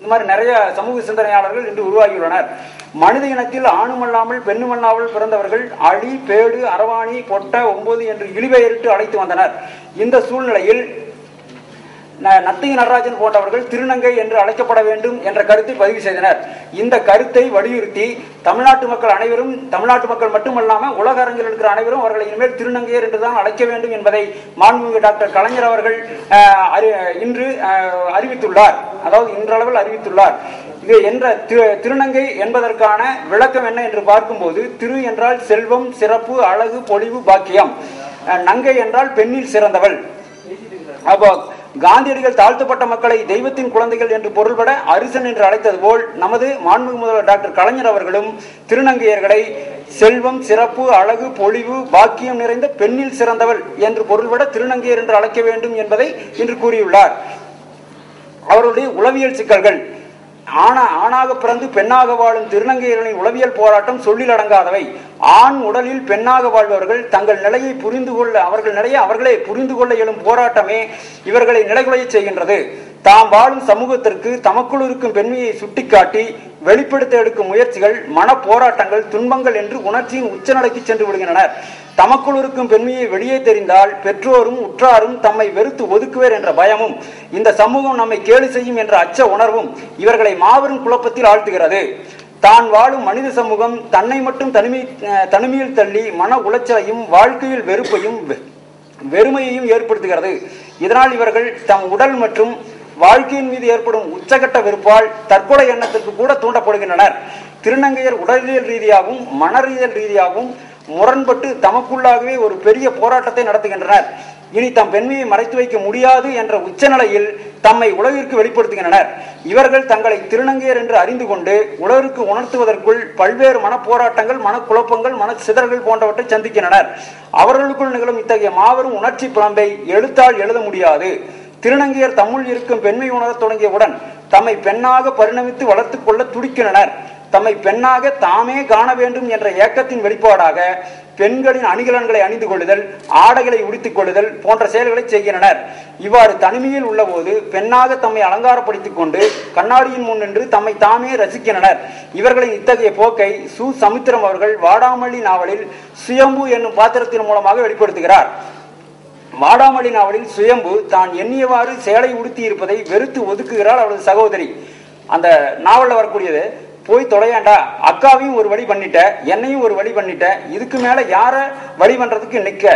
இந்த மாதிரி நிறைய சமூக சிந்தனையாளர்கள் இன்று உருவாகியுள்ளனர். மனித இனத்தில் ஆணுமல்லாமல் பெண்ணுமல்லாமல் பிறந்தவர்கள் அழி, பேடு, அரவாணி, பொட்ட, 9 என்று இழிபெயரிட்டு அழைத்து வந்தனர். இந்த சூழ்நிலையில் நத்திகை நடராஜன் போன்றவர்கள் திருநங்கை என்று அழைக்கப்பட வேண்டும் என்ற கருத்தை பதிவு செய்தனர். இந்த கருத்தை வலியுறுத்தி தமிழ்நாட்டு மக்கள் அனைவரும், தமிழ்நாட்டு மக்கள் மட்டுமல்லாமல் உலக அரங்கில் இருக்கிற அனைவரும் அவர்களை இனிமேல் திருநங்கையர் என்றுதான் அழைக்க வேண்டும் என்பதை மாண்புமிகு டாக்டர் கலைஞர் அவர்கள் இன்று அறிவித்துள்ளார். அதாவது இன்றளவில் அறிவித்துள்ளார். இது என்ற திருநங்கை என்பதற்கான விளக்கம் என்ன என்று பார்க்கும்போது, திரு என்றால் செல்வம், சிறப்பு, அழகு, பொலிவு, பாக்கியம். நங்கை என்றால் பெண்ணில் சிறந்தவள். அப்போ காந்தியடிகள் தாழ்த்தப்பட்ட மக்களை தெய்வத்தின் குழந்தைகள் என்று பொருள்பட அரிசன் என்று அழைத்தது போல் நமது மாண்புமிகு முதல்வர் டாக்டர் கலைஞர் அவர்களும் திருநங்கையர்களை செல்வம், சிறப்பு, அழகு, பொலிவு, பாக்கியம் நிறைந்த பெண்ணில் சிறந்தவள் என்று பொருள்பட திருநங்கையர் என்று அழைக்க வேண்டும் என்பதை இன்று கூறியுள்ளார். அவருடைய உளவியல் சிக்கல்கள். ஆணாக பிறந்து பெண்ணாக வாழும் திருநங்கையர்களின் உளவியல் போராட்டம் சொல்லில் அடங்காதவை. ஆண் உடலில் பெண்ணாக வாழ்பவர்கள் தங்கள் நிலையை புரிந்து கொள்ள, அவர்கள் நிலையை அவர்களே புரிந்து கொள்ள எழும் போராட்டமே இவர்களை நிலைகுலைய செய்கின்றது. தாம் வாழும் சமூகத்திற்கு தமக்குள் இருக்கும் பெண்மையை சுட்டிக்காட்டி வெளிப்படுத்த எடுக்கும் முயற்சிகள் மன போராட்டங்கள், துன்பங்கள் என்று உணர்ச்சியின் உச்சநிலைக்கு சென்று விடுகின்றனர். தமக்குள் இருக்கும் பெண்மையை வெளியே தெரிந்தால் பெற்றோரும் உற்றாரும் தம்மை வெறுத்து ஒதுக்குவர் என்ற பயமும், இந்த சமூகம் நம்மை கேலி செய்யும் என்ற அச்ச உணர்வும் இவர்களை மாபெரும் குழப்பத்தில் ஆழ்த்துகிறது. தான் வாழும் மனித சமூகம் தன்னை மட்டும் தனிமையில் தள்ளி மன உளைச்சலையும் வாழ்க்கையில் வெறுப்பையும் வெறுமையையும் ஏற்படுத்துகிறது. இதனால் இவர்கள் தம் உடல் மற்றும் வாழ்க்கையின் மீது ஏற்படும் உச்சகட்ட வெறுப்பால் தற்கொலை எண்ணத்திற்கு கூட தூண்டப்படுகின்றனர். திருநங்கையர் உடலியல் ரீதியாகவும் மன ரீதியாகவும் முரண்பட்டு தமக்குள்ளாகவே ஒரு பெரிய போராட்டத்தை நடத்துகின்றனர். இனி தம் பெண்மையை மறைத்து வைக்க முடியாது என்ற உச்சநிலையில் தம்மை உலகிற்கு வெளிப்படுத்துகின்றனர். இவர்கள் தங்களை திருநங்கையர் என்று அறிந்து கொண்டு உலகிற்கு உணர்த்துவதற்குள் பல்வேறு மனப்போராட்டங்கள், மனக்குழப்பங்கள், மன சிதறல்கள் போன்றவற்றை சந்திக்கின்றனர். அவர்களுக்குள் நிகழும் இத்தகைய மாபெரும் உணர்ச்சி புலம்பை எழுத்தால் எழுத முடியாது. திருநங்கையர் தம்முள் இருக்கும் பெண்மை உணரத் தொடங்கியவுடன் தம்மை பெண்ணாக பரிணமித்து வளர்த்துக் கொள்ள துடிக்கின்றனர். தம்மை பெண்ணாக தாமே காண வேண்டும் என்ற ஏக்கத்தின் வெளிப்பாடாக பெண்களின் அணிகலன்களை அணிந்து கொள்ளுதல், ஆடைகளை உடுத்திக் கொள்ளுதல் போன்ற செயல்களை செய்கின்றனர். இவ்வாறு தனிமையில் உள்ள போது பெண்ணாக தம்மை அலங்காரப்படுத்திக் கொண்டு கண்ணாடியின் முன் நின்று தம்மை தாமே ரசிக்கின்றனர். இவர்களின் இத்தகைய போக்கை சு. சமுத்திரம் அவர்கள் வாடாமல்லி நாவலில் சுயம்பு என்னும் பாத்திரத்தின் மூலமாக வெளிப்படுத்துகிறார். வாடாமல்லி நாவலில் சுயம்பு தான் எண்ணியவாறு சேலை உடுத்தி இருப்பதை வெறுத்து ஒதுக்குகிறாள் அவளது சகோதரி. அந்த நாவலில் வரக்கூடியது, போய் தொலையாண்டா, அக்காவையும் ஒரு வழி பண்ணிட்ட, என்னையும் ஒரு வழி பண்ணிட்ட, இதுக்கு மேல யார வழி பண்றதுக்கு நிக்க,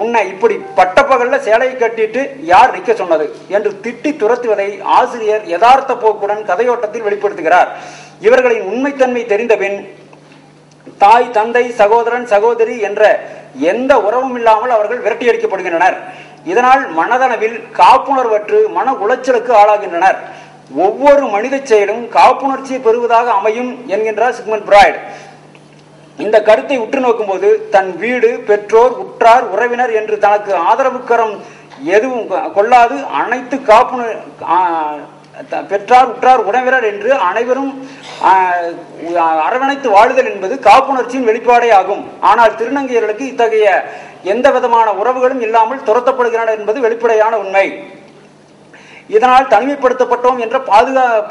உன்னை இப்படி பட்டப்பகல்ல சேலையை கட்டிட்டு யார் நிக்க சொன்னது என்று திட்டி துரத்துவதை ஆசிரியர் யதார்த்த போக்குடன் கதையோட்டத்தில் வெளிப்படுத்துகிறார். இவர்களின் உண்மைத்தன்மை தெரிந்தபின் தாய், தந்தை, சகோதரன், சகோதரி என்ற எந்த உறவும் இல்லாமல் அவர்கள் விரட்டியடிக்கப்படுகின்றனர். இதனால் மனதளவில் காப்புணர்வற்று மன உளைச்சலுக்கு ஆளாகின்றனர். ஒவ்வொரு மனித செயலும் காப்புணர்ச்சியை பெறுவதாக அமையும் என்கின்றார் சிக்மண்ட் பிராய்ட். இந்த கருத்தை உற்று நோக்கும் போது தன் வீடு, பெற்றோர், உற்றார், உறவினர் என்று தனக்கு ஆதரவுக்கரம் எதுவும் கொள்ளாது அனைத்து பெற்றார், உற்றார், உறவினர் என்று அனைவரும் அரவணைத்து வாழுதல் என்பது காப்புணர்ச்சியின் வெளிப்பாடே ஆகும். ஆனால் திருநங்கையர்களுக்கு இத்தகைய எந்த விதமான உறவுகளும் இல்லாமல் துரத்தப்படுகின்றனர் என்பது வெளிப்படையான உண்மை. இதனால் தனிமைப்படுத்தப்பட்டோம் என்ற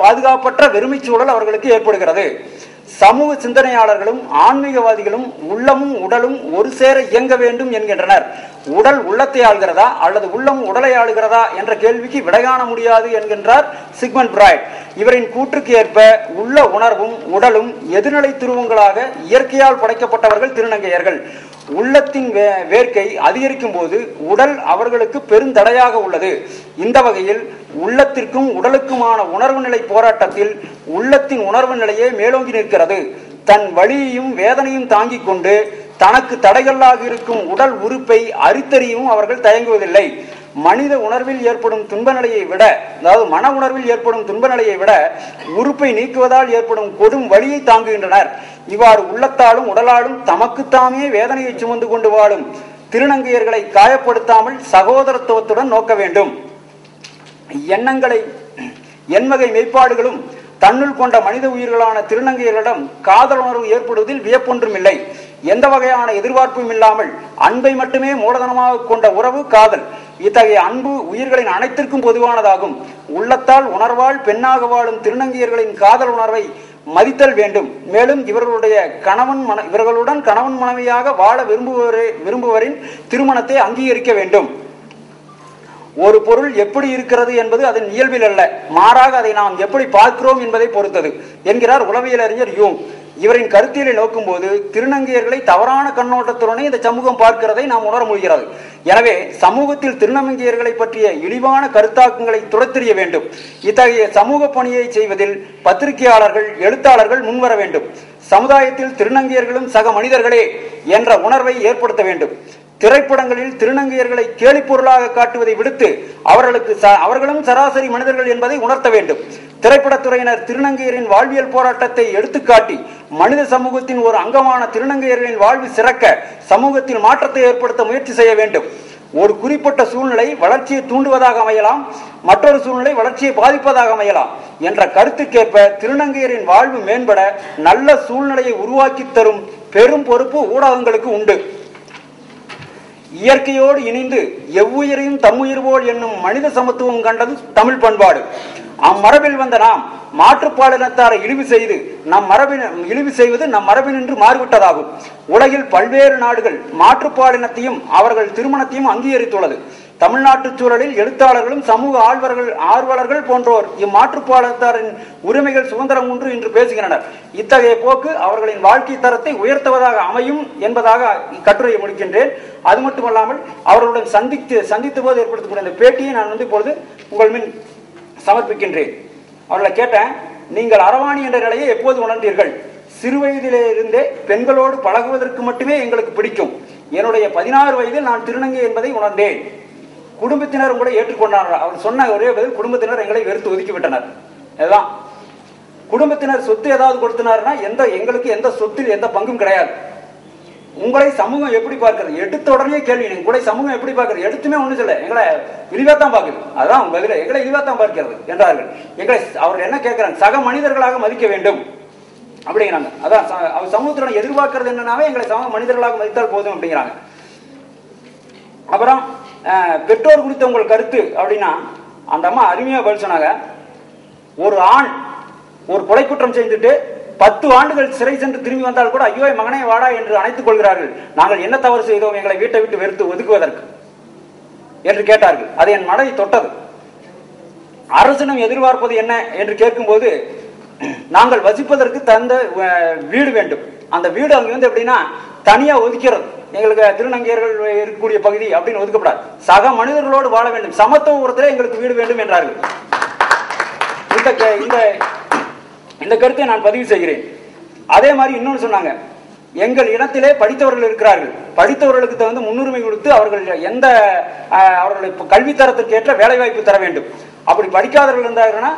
பாதுகாப்பற்ற வெறுமை சூழல் அவர்களுக்கு ஏற்படுகிறது. சமூக சிந்தனையாளர்களும் ஆன்மீகவாதிகளும் உள்ளமும் உடலும் ஒரு சேர இயங்க வேண்டும் என்கின்றனர். உடல் உள்ளத்தை ஆள்கிறதா அல்லது உள்ளம் உடலை ஆளுகிறதா என்ற கேள்விக்கு விடை காண முடியாது என்கின்றார் சிக்மண்ட் பிராய்ட். இவரின் கூற்றுக்கு ஏற்ப உள்ள உணர்வும் உடலும் எதிர்நிலை துருவங்களாக இயற்கையால் படைக்கப்பட்டவர்கள் திருநங்கையர்கள். உள்ளத்தின் வேர்க்கை அதிகரிக்கும் போது உடல் அவர்களுக்கு பெருந்தடையாக உள்ளது. இந்த வகையில் உள்ளத்திற்கும் உடலுக்குமான உணர்வு நிலை போராட்டத்தில் உள்ளத்தின் உணர்வு நிலையே மேலோங்கி நிற்கிறது. தன் வலியையும் வேதனையும் தாங்கிக் கொண்டு தனக்கு தடைகளாக இருக்கும் உடல் உறுப்பை அரித்தறியவும் அவர்கள் தயங்குவதில்லை. மனித உணர்வில் ஏற்படும் துன்ப நிலையை விட, அதாவது மன உணர்வில் ஏற்படும் துன்ப நிலையை விட உறுப்பை நீக்குவதால் ஏற்படும் கொடும் வலியை தாங்குகின்றனர். இவ்வாறு உள்ளத்தாலும் உடலாலும் தமக்குத்தாமே வேதனையை சுமந்து கொண்டு வாழும் திருநங்கையர்களை காயப்படுத்தாமல் சகோதரத்துவத்துடன் நோக்க வேண்டும். எண்ணங்களை எண்வகை மெய்ப்பாடுகளும் தன்னுள் கொண்ட மனித உயிர்களான திருநங்கையர்களிடம் காதல் உணர்வு ஏற்படுவதில் வியப்பொன்றும் இல்லை. எந்த வகையான எதிர்பார்ப்பும் இல்லாமல் அன்பை மட்டுமே மூலதனமாக கொண்ட உறவு காதல். இத்தகைய அன்பு உயிர்களின் அனைத்திற்கும் பொதுவானதாகும். உள்ளத்தால் உணர்வால் பெண்ணாக வாழும் திருநங்கையர்களின் காதல் உணர்வை மதித்தல் வேண்டும். மேலும் இவர்களுடன் கணவன் மனைவியாக வாழ விரும்புவரின் திருமணத்தை அங்கீகரிக்க வேண்டும். ஒரு பொருள் எப்படி இருக்கிறது என்பது அதன் இயல்பில் அல்ல, மாறாக அதை நாம் எப்படி பார்க்கிறோம் என்பதை பொறுத்தது என்கிறார் உளவியலறிஞர் யூங். இவரின் கருத்தியலை நோக்கும் போது திருநங்கையர்களை தவறான கண்ணோட்டத்துடனே இந்த சமூகம் பார்க்கிறதை நாம் உணர முடிகிறது. எனவே சமூகத்தில் திருநங்கையர்களை பற்றிய இழிவான கருத்தாக்கங்களை துடைத்தெறிய வேண்டும். இத்தகைய சமூக பணியை செய்வதில் பத்திரிகையாளர்கள், எழுத்தாளர்கள் முன்வர வேண்டும். சமுதாயத்தில் திருநங்கையர்களும் சக மனிதர்களே என்ற உணர்வை ஏற்படுத்த வேண்டும். திரைப்படங்களில் திருநங்கையர்களை கேலி பொருளாக காட்டுவதை விடுத்து அவர்களும் சராசரி மனிதர்கள் என்பதை உணர்த்த வேண்டும். திரைப்படத்துறையினர் திருநங்கையரின் வாழ்வியல் போராட்டத்தை எடுத்துக்காட்டி மனித சமூகத்தின் ஒரு அங்கமான திருநங்கையர்களின் வாழ்வு சிறக்க சமூகத்தில் மாற்றத்தை ஏற்படுத்த முயற்சி செய்ய வேண்டும். ஒரு குறிப்பிட்ட சூழ்நிலை வளர்ச்சியை தூண்டுவதாக அமையலாம், மற்றொரு சூழ்நிலை வளர்ச்சியை பாதிப்பதாக அமையலாம் என்ற கருத்துக்கேற்ப திருநங்கையரின் வாழ்வு மேம்பட நல்ல சூழ்நிலையை உருவாக்கி தரும் பெரும் பொறுப்பு ஊடகங்களுக்கு உண்டு. இயற்கையோடு இணைந்து எவ்வுயிரையும் தம்முயிர் போல் என்னும் மனித சமத்துவம் கண்டது தமிழ் பண்பாடு. அம்மரபில் வந்த நாம் மாற்றுப்பாலினத்தாரை இழிவு செய்வது நம் மரபினின்று மாறுவிட்டதாகும். உலகில் பல்வேறு நாடுகள் மாற்றுப்பாலினத்தையும் அவர்கள் திருமணத்தையும் அங்கீகரித்துள்ளது. தமிழ்நாட்டு சூழலில் எழுத்தாளர்களும் சமூக ஆர்வலர்கள் போன்றோர் இம்மாற்றுப்பாலினத்தாரின் உரிமைகள் சுதந்திரம் ஒன்று என்று பேசுகின்றனர். இத்தகைய போக்கு அவர்களின் வாழ்க்கை தரத்தை உயர்த்துவதாக அமையும் என்பதாக இக்கட்டுரையை முடிக்கின்றேன். அது மட்டுமல்லாமல் அவர்களுடன் சந்தித்த போது ஏற்படுத்தக்கூடிய அந்த பேட்டியை நான் இப்பொழுது உங்கள் முன் சமர்ப்பிக்கின்றேன். அவர்களை கேட்டேன், நீங்கள் அரவாணி என்ற நிலையை எப்போது உணர்ந்தீர்கள்? சிறு வயதிலே இருந்தே பெண்களோடு பழகுவதற்கு மட்டுமே எங்களுக்கு பிடிக்கும். என்னுடைய 16 வயதில் நான் திருநங்கை என்பதை உணர்ந்தேன். குடும்பத்தினர் கூட ஏற்றுக்கொண்டார்கள். அவர் சொன்ன ஒரே பதில், குடும்பத்தினர் எங்களை வெறுத்து ஒதுக்கிவிட்டனர். அதுதான். குடும்பத்தினர் சொத்து ஏதாவது கொடுத்தினார்னா எங்களுக்கு எந்த சொத்தில் எந்த பங்கும் கிடையாது. உங்களை சமூகம் எப்படி பார்க்கிறது? எடுத்த உடனே கேள்வி, உங்களை சமூகம் எப்படி பார்க்கிறது? எடுத்துமே ஒண்ணு சொல்ல, எங்களை இழிவாத்தான் பார்க்குது. அதான் உங்க பதில, எங்களை இழிவாத்தான் பார்க்கிறது என்றார்கள். அவர்கள் என்ன கேட்கிறாங்க? சக மனிதர்களாக மதிக்க வேண்டும் அப்படிங்கிறாங்க. அதான் அவர் சமூகத்துடன் எதிர்பார்க்கிறது என்னன்னாவே எங்களை சக மனிதர்களாக மதித்தால் போதும் அப்படிங்கிறாங்க. அப்புறம் பெற்றோர் குறித்த உங்கள் கருத்து அப்படின்னா அந்த அம்மா அருமையா பதில் சொன்னாங்க. ஒரு ஆண் ஒரு கொலை குற்றம் செய்துட்டு 10 ஆண்டுகள் சிறை சென்று திரும்பி வந்தால் கூட ஐயோ மகனே வாடா என்று அணைத்துக் கொள்கிறார்கள். நாங்கள் என்ன தவறு செய்தோம் எங்களை வீட்டை விட்டு வெறுத்து ஒதுக்குவதற்கு என்று கேட்டார்கள். அது என் மனதை தொட்டது. அரசிடம் எதிர்பார்ப்பது என்ன என்று கேட்கும்போது, நாங்கள் வசிப்பதற்கு தந்த வீடு வேண்டும். அந்த வீடு அங்க எப்படின்னா தனியா ஒதுக்கிறது. எங்களுக்கு திருநங்கையர்கள் இருக்கக்கூடிய பகுதி அப்படின்னு ஒதுக்கப்படாது. சக மனிதர்களோடு வாழ வேண்டும், சமத்துவபுரத்திலே எங்களுக்கு வீடு வேண்டும் என்றார்கள். இந்த கருத்தை நான் பதிவு செய்கிறேன். அதே மாதிரி இன்னொன்று சொன்னாங்க, எங்கள் இனத்திலே படித்தவர்கள் இருக்கிறார்கள். படித்தவர்களுக்கு முன்னுரிமை கொடுத்து அவர்களுடைய கல்வித்தரத்திற்கு ஏற்ற வேலை வாய்ப்பு தர வேண்டும். அப்படி படிக்காதவர்கள் இருந்தாங்கன்னா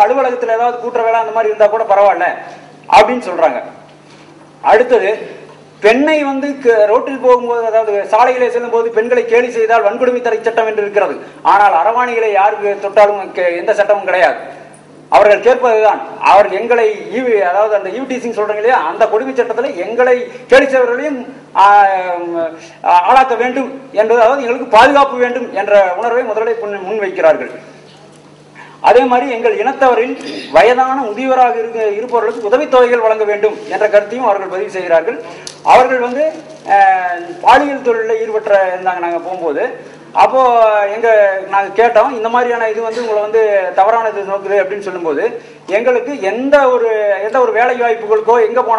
அலுவலகத்தில் ஏதாவது கூட்டுற வேலை அந்த மாதிரி இருந்தா கூட பரவாயில்ல அப்படின்னு சொல்றாங்க. அடுத்தது, பெண்ணை ரோட்டில் போகும்போது, அதாவது சாலையிலே செல்லும் போது பெண்களை கேலி செய்தால் வன்கொடுமை தடை சட்டம் என்று இருக்கிறது. ஆனால் அரவாணிகளை யாருக்கு தொட்டாலும் எந்த சட்டமும் கிடையாது. அவர்கள் கேட்பதுதான், அவர் எங்களை அதாவது அந்த ஈவ்டீசிங் சொல்றாங்க இல்லையா, அந்த கொடுமை சட்டத்தில் எங்களை கேலி செய்வர்களையும் ஆளாக்க வேண்டும் என்பது, அதாவது எங்களுக்கு பாதுகாப்பு வேண்டும் என்ற உணர்வை முதலில் முன்வைக்கிறார்கள். அதே மாதிரி எங்கள் இனத்தவரில் வயதான முதியவராக இருப்பவர்களுக்கு உதவித்தொகைகள் வழங்க வேண்டும் என்ற கருத்தையும் அவர்கள் பதிவு செய்கிறார்கள். அவர்கள் பாலியல் தொழிலில் ஈடுபட்ட இருந்தாங்க. நாங்கள் போகும்போது அப்போ நாங்கள் கேட்டோம், இந்த மாதிரியான இது உங்களை தவறானது நோக்குது அப்படின்னு சொல்லும்போது, எங்களுக்கு எந்த ஒரு வேலை வாய்ப்புகளுக்கோ எங்க போன